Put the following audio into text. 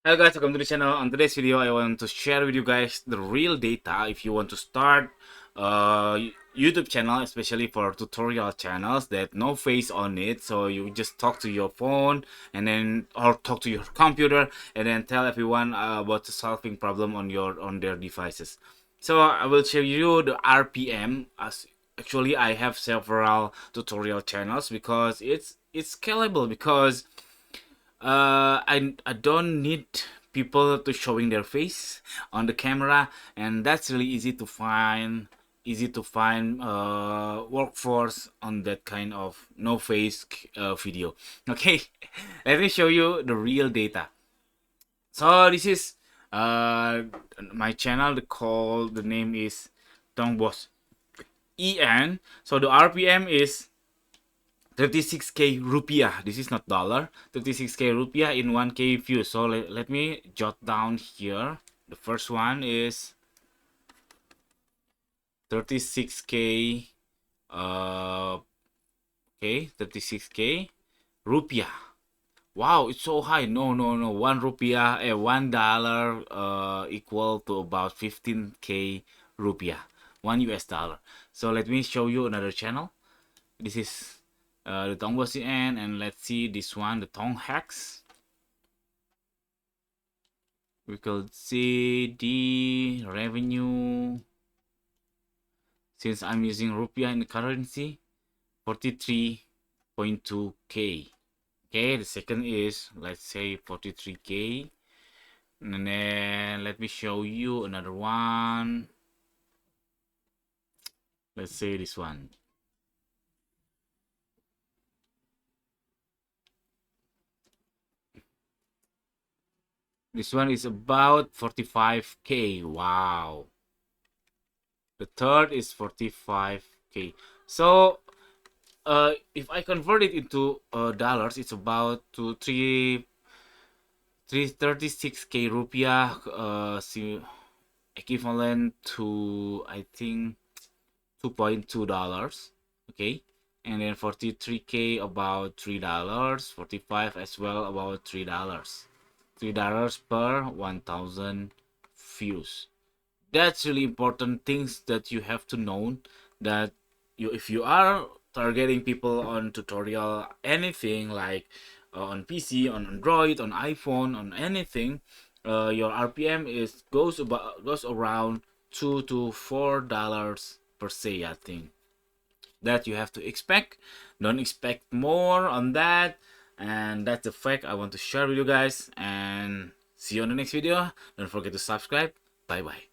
Hello guys, welcome to the channel. On today's video, I want to share with you guys the real data if you want to start YouTube channel, especially for tutorial channels that no face on it. So you just talk to your phone and then or talk to your computer and then tell everyone about the solving problem on their devices. So I will show you the RPM. As actually I have several tutorial channels because it's scalable because I don't need people to showing their face on the camera, and that's really easy to find workforce on that kind of no face video. Okay, let me show you the real data. So this is my channel. The name is Tongbos En. So the RPM is 36k rupiah. This is not dollar. 36k rupiah in 1k views. So let me jot down here. The first one is 36k. Okay, 36k rupiah. Wow, it's so high. No, no, no. 1 rupiah, $1 equal to about 15k rupiah. $1. So let me show you another channel. This is the Tongbos and let's see this one, the Tong Hacks. We could see the revenue since I'm using rupiah in the currency 43.2k. Okay, the second is let's say 43k, and then let me show you another one. Let's say this one. This one is about 45k. Wow. The third is 45k. So if I convert it into dollars, it's about to 336k rupiah, equivalent to I think $2.2. Okay, and then 43k about $3, 45 as well about $3, $3 per 1,000 views. That's really important things that you have to know, that if you are targeting people on tutorial anything like on PC, on Android, on iPhone, on anything, your RPM goes around $2 to $4 per se. I think that you have to expect. Don't expect more on that, and that's the fact I want to share with you guys. And see you on the next video. Don't forget to subscribe. Bye bye.